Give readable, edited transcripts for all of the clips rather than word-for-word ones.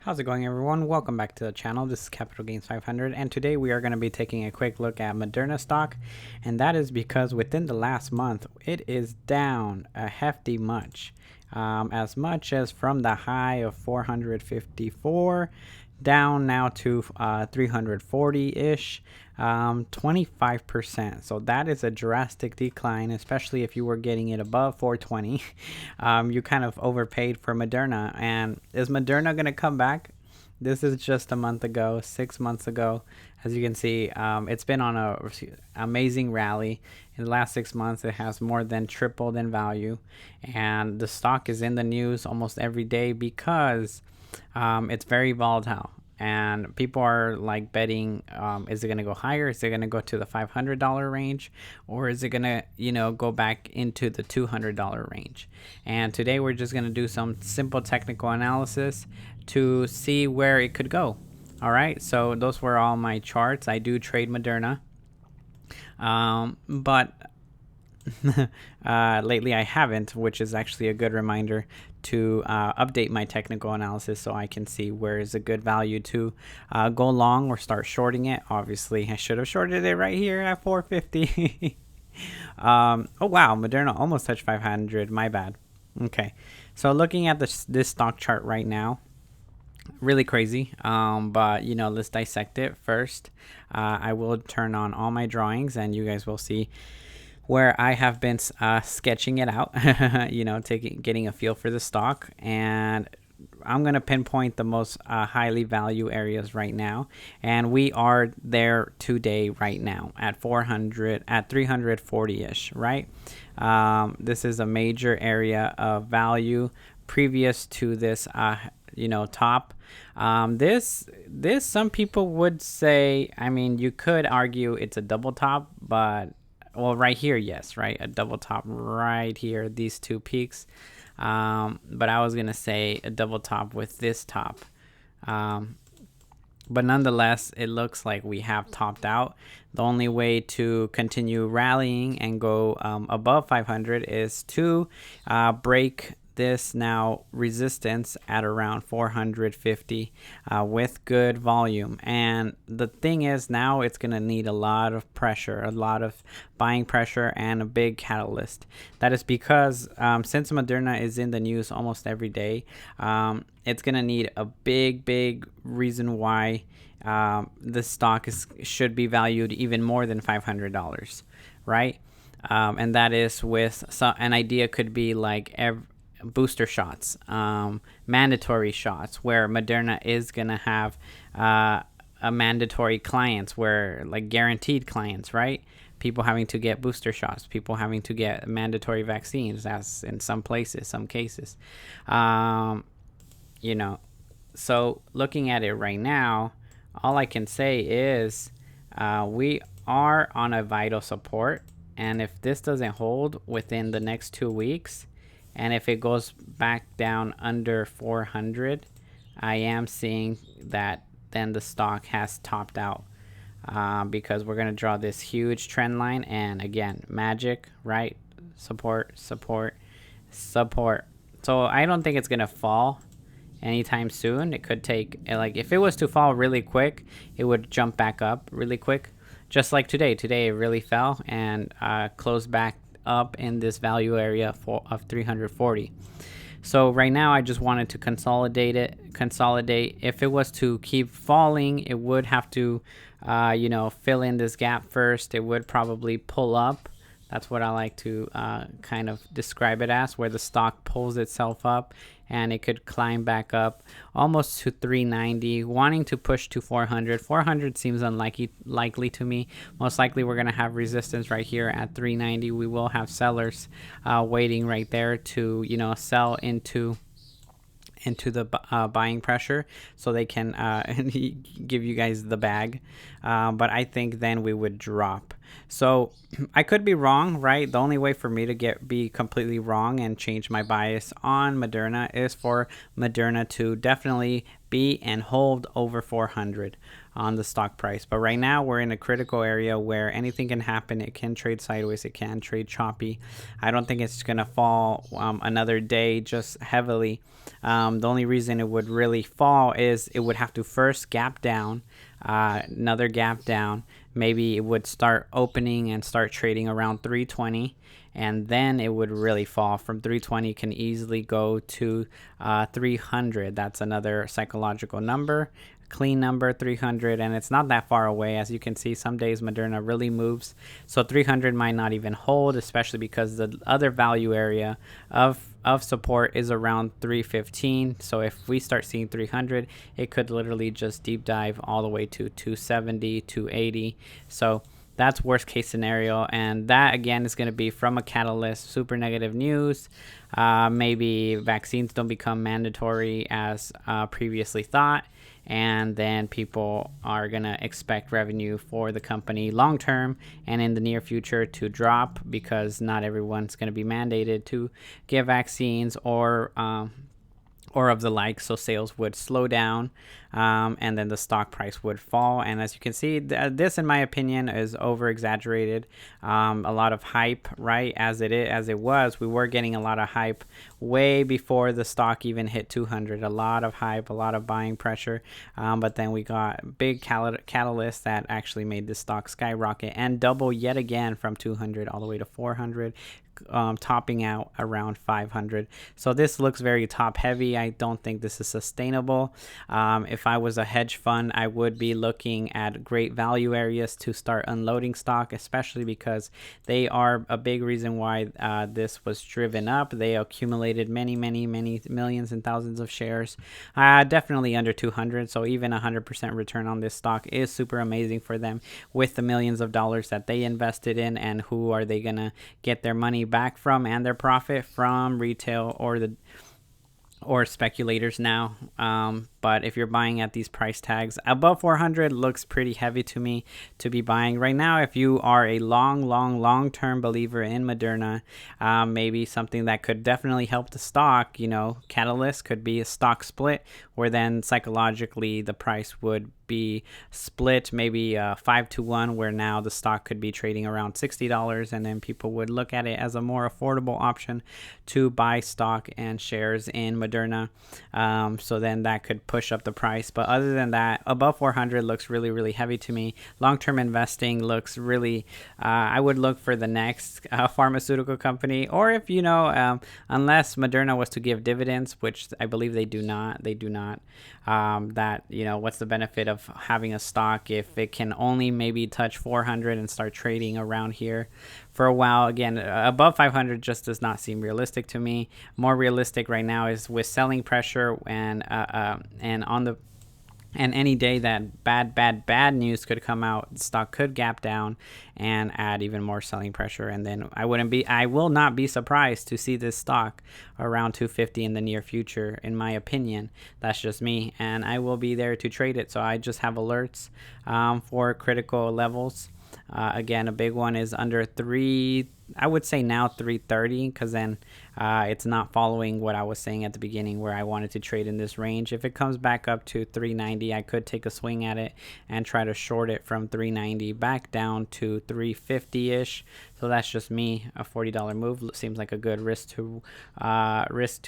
How's it going, everyone? Welcome back to the channel. This is Capital Gains 500, and today we are going to be taking a quick look at Moderna stock, and that is because within the last month it is down a hefty as much as from the high of 454 down now to 340-ish, 25%. So that is a drastic decline, especially if you were getting it above 420. You kind of overpaid for Moderna. And is Moderna going to come back? This is just a month ago, 6 months ago. As you can see, it's been on a amazing rally. In the last 6 months, it has more than tripled in value. And the stock is in the news almost every day because it's very volatile. And people are like betting, is it going to go higher? Is it going to go to the $500 range? Or is it going to, go back into the $200 range? And today we're just going to do some simple technical analysis to see where it could go. All right, so those were all my charts. I do trade Moderna, but lately I haven't, which is actually a good reminder to update my technical analysis so I can see where is a good value to go long or start shorting it. Obviously I should have shorted it right here at 450. Oh wow, Moderna almost touched 500. My bad. Okay, so looking at this stock chart right now, really crazy, but let's dissect it first. I will turn on all my drawings and you guys will see where I have been sketching it out, getting a feel for the stock, and I'm going to pinpoint the most highly value areas right now, and we are there today right now at 340-ish, right? This is a major area of value previous to this top. This some people would say, I mean, you could argue it's a double top, but well, right here, yes, right, a double top right here, these two peaks, but I was gonna say a double top with this top, but nonetheless it looks like we have topped out. The only way to continue rallying and go above 500 is to break this now resistance at around 450 with good volume. And the thing is, now it's going to need a lot of pressure, a lot of buying pressure, and a big catalyst. That is because since Moderna is in the news almost every day, it's going to need a big reason why the stock should be valued even more than $500, right? And that is with an idea could be like booster shots, mandatory shots, where Moderna is gonna have a mandatory clients, where like guaranteed clients, right? People having to get booster shots, people having to get mandatory vaccines, as in some places, some cases, so looking at it right now, all I can say is we are on a vital support, and if this doesn't hold within the next 2 weeks, and if it goes back down under 400, I am seeing that then the stock has topped out, because we're going to draw this huge trend line. And again, magic, right? Support. So I don't think it's going to fall anytime soon. It could take, like, if it was to fall really quick, it would jump back up really quick. Just like today. Today it really fell and closed back up in this value area of 340. So right now I just wanted to consolidate. If it was to keep falling, it would have to fill in this gap first. It would probably pull up. That's what I like to kind of describe it as, where the stock pulls itself up and it could climb back up almost to 390, wanting to push to 400. 400 seems likely to me. Most likely we're going to have resistance right here at 390. We will have sellers waiting right there to sell into the buying pressure, so they can give you guys the bag, but I think then we would drop. So I could be wrong, right? The only way for me to be completely wrong and change my bias on Moderna is for Moderna to definitely be and hold over 400 on the stock price. But right now we're in a critical area where anything can happen. It can trade sideways, it can trade choppy. I don't think it's gonna fall another day just heavily. The only reason it would really fall is it would have to first gap down, another gap down. Maybe it would start opening and start trading around 320, and then it would really fall. From 320 can easily go to 300. That's another psychological number, clean number, 300, and it's not that far away. As you can see, some days Moderna really moves, so 300 might not even hold, especially because the other value area of support is around 315. So if we start seeing 300, it could literally just deep dive all the way to 270, 280. So that's worst case scenario, and that again is going to be from a catalyst, super negative news. Maybe vaccines don't become mandatory as previously thought, and then people are going to expect revenue for the company long term and in the near future to drop, because not everyone's going to be mandated to get vaccines or of the like, so sales would slow down, and then the stock price would fall. And as you can see, this in my opinion is over exaggerated. A lot of hype, right? As it was, we were getting a lot of hype way before the stock even hit 200. A lot of hype, a lot of buying pressure, but then we got big catalysts that actually made the stock skyrocket and double yet again from 200 all the way to 400. Topping out around 500. So this looks very top heavy. I don't think this is sustainable. If I was a hedge fund, I would be looking at great value areas to start unloading stock, especially because they are a big reason why this was driven up. They accumulated many millions and thousands of shares, definitely under 200. So even 100% return on this stock is super amazing for them, with the millions of dollars that they invested in. And who are they gonna get their money back from and their profit from? Retail or speculators now. But if you're buying at these price tags above 400, looks pretty heavy to me to be buying right now. If you are a long-term believer in Moderna, maybe something that could definitely help the stock, catalyst could be a stock split, where then psychologically the price would be split, maybe 5-to-1, where now the stock could be trading around $60, and then people would look at it as a more affordable option to buy stock and shares in Moderna. So then that could push up the price. But other than that, above 400 looks really heavy to me. Long-term investing looks really, I would look for the next pharmaceutical company, or if unless Moderna was to give dividends, which I believe they do not. That what's the benefit of having a stock if it can only maybe touch 400 and start trading around here for a while? Again, above 500 just does not seem realistic to me. More realistic right now is with selling pressure and any day that bad news could come out, the stock could gap down and add even more selling pressure. And then I will not be surprised to see this stock around 250 in the near future, in my opinion. That's just me, and I will be there to trade it. So I just have alerts for critical levels. Again, a big one is under 3, I would say now 330, because then it's not following what I was saying at the beginning, where I wanted to trade in this range. If it comes back up to 390, I could take a swing at it and try to short it from 390 back down to 350-ish. So that's just me. A $40 move seems like a good risk to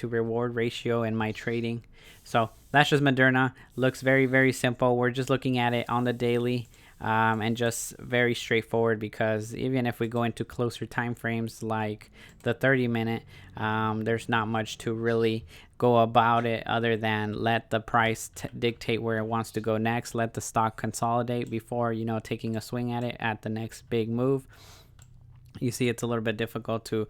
reward ratio in my trading. So that's just Moderna. Looks very simple. We're just looking at it on the daily. And just very straightforward, because even if we go into closer time frames like the 30-minute, there's not much to really go about it other than let the price dictate where it wants to go next. Let the stock consolidate before taking a swing at it at the next big move. You see, it's a little bit difficult to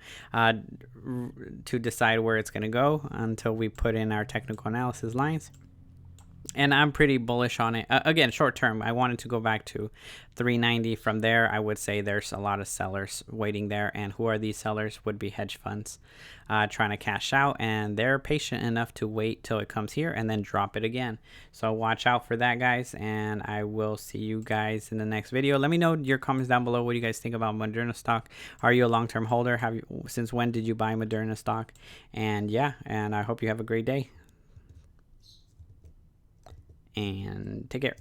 decide where it's going to go until we put in our technical analysis lines. And I'm pretty bullish on it. Again, short term, I wanted to go back to 390. From there, I would say there's a lot of sellers waiting there. And who are these sellers? Would be hedge funds trying to cash out. And they're patient enough to wait till it comes here and then drop it again. So watch out for that, guys. And I will see you guys in the next video. Let me know your comments down below. What do you guys think about Moderna stock? Are you a long-term holder? Since when did you buy Moderna stock? And yeah, and I hope you have a great day. and take care.